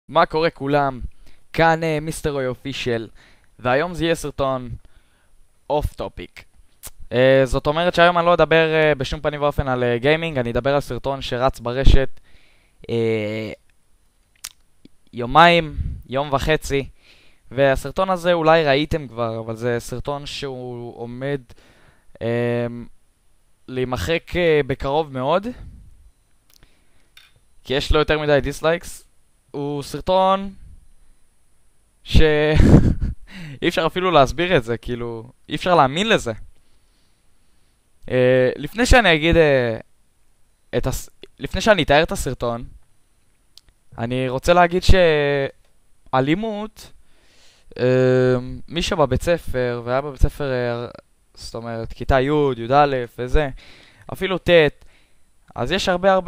מה קורה כולם? כאן מיסטר רוי אופישל, והיום זה יהיה סרטון אוף טופיק. זאת אומרת שהיום אני לא אדבר בשום פנים ואופן על גיימינג, אני אדבר על סרטון שרץ ברשת אה, יומיים, יום וחצי, והסרטון הזה אולי ראיתם כבר, אבל זה סרטון שהוא עומד אה, להימחק בקרוב מאוד, כי יש לו יותר מדי דיסלייקס. הוא סרטון אי אפשר אפילו להסביר את זה, כאילו, אי אפשר להאמין לזה. לפני שאני אגיד, לפני שאני אתאר את הסרטון, אני רוצה להגיד שאלימות, מי שבבית ספר, והיה בבית ספר, זאת אומרת, כיתה י', י"א וזה, אפילו ט', אז יש הרבה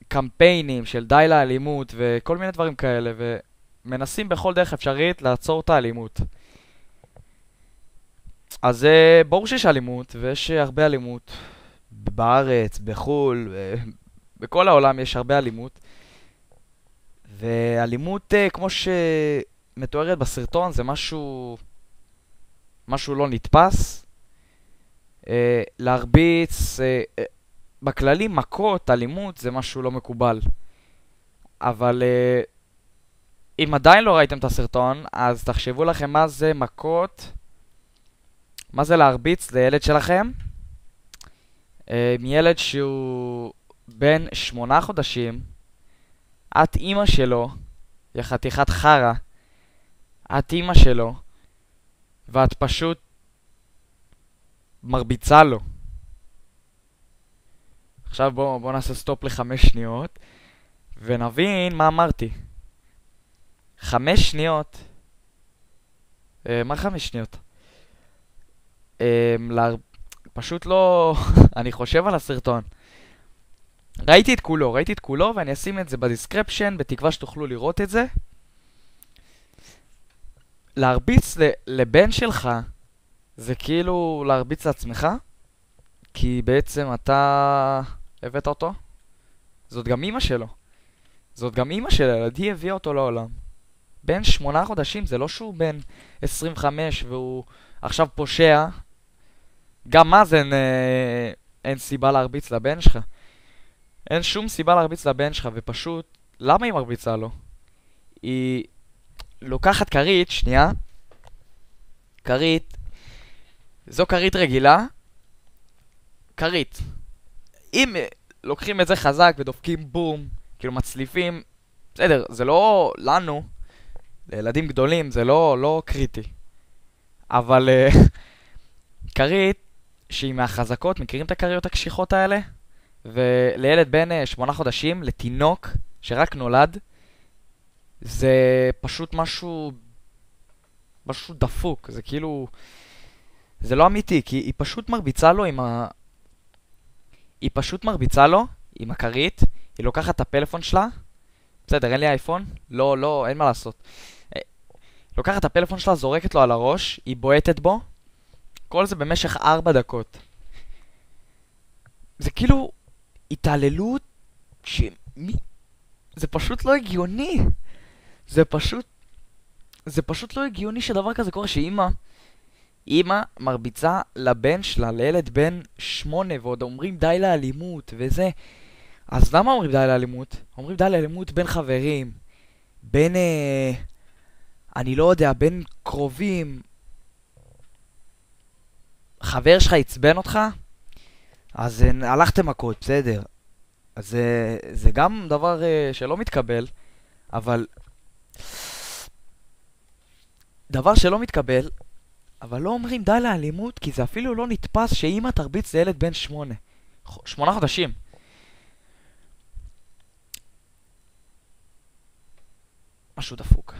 קמפיינים של די לאלימות וכל מיני דברים כאלה, ומנסים בכל דרך אפשרית לעצור את האלימות. אז ברור שיש אלימות, ויש הרבה אלימות בארץ, בחול, בכל העולם יש הרבה אלימות. ואלימות, כמו שמתוארת בסרטון, זה משהו לא נתפס. להרביץ, בכללי מכות, אלימות, זה משהו לא מקובל. אבל אם עדיין לא ראיתם את הסרטון, אז תחשבו לכם מה זה מכות, מה זה להרביץ לילד שלכם. מילד שהוא בן 8 חודשים, את אימא שלו, היא חתיכת חרה, את אימא שלו, ואת פשוט מרביצה לו. עכשיו בואו נעשה סטופ ל5 שניות, ונבין מה אמרתי. 5 שניות. מה 5 שניות? פשוט לא... אני חושב על הסרטון. ראיתי את כולו, ואני אשים את זה בדיסקרפשן, בתקווה שתוכלו לראות את זה. להרביץ לבן שלך, זה כאילו להרביץ לעצמך, כי בעצם אתה הבאת אותו. זאת גם אמא שלו. זאת גם אמא של הילד, היא הביאה אותו לעולם. בן 8 חודשים, זה לא שהוא בן 25 והוא עכשיו פושע. גם אז אין סיבה להרביץ לבן שלך. אין שום סיבה להרביץ לבן שלך, ופשוט, למה היא מרביצה לו? היא לוקחת כרית, שנייה. כרית. זו כרית רגילה. כרית. אם לוקחים את זה חזק ודופקים בום, כאילו מצליפים, בסדר, זה לא לנו, לילדים גדולים, זה לא קריטי. אבל כרית שהיא מהחזקות, מכירים את הכריות הקשיחות האלה? ולילד בן 8 חודשים, לתינוק שרק נולד, זה פשוט משהו דפוק. זה כאילו, זה לא אמיתי, כי היא פשוט מרביצה לו היא פשוט מרביצה לו עם הכרית. היא לוקחת את הפלאפון שלה, בסדר, אין לי אייפון, לא, אין מה לעשות. לוקחת את הפלאפון שלה, זורקת לו על הראש, היא בועטת בו, כל זה במשך 4 דקות. זה כאילו התעללות זה פשוט לא הגיוני. זה פשוט לא הגיוני שדבר כזה קורה, אמא מרביצה לבן שלה, לילד בן 8, ועוד אומרים די לאלימות וזה. אז למה אומרים די לאלימות? אומרים די לאלימות בין חברים, בין אני לא יודע, בין קרובים. חבר שלך עצבן אותך, אז הלכתם מכות, בסדר. אז זה גם דבר שלא מתקבל, אבל דבר שלא מתקבל, אבל לא אומרים די לאלימות, כי זה אפילו לא נתפס שאמא תרביץ לילד בן 8 חודשים. משהו דפוק.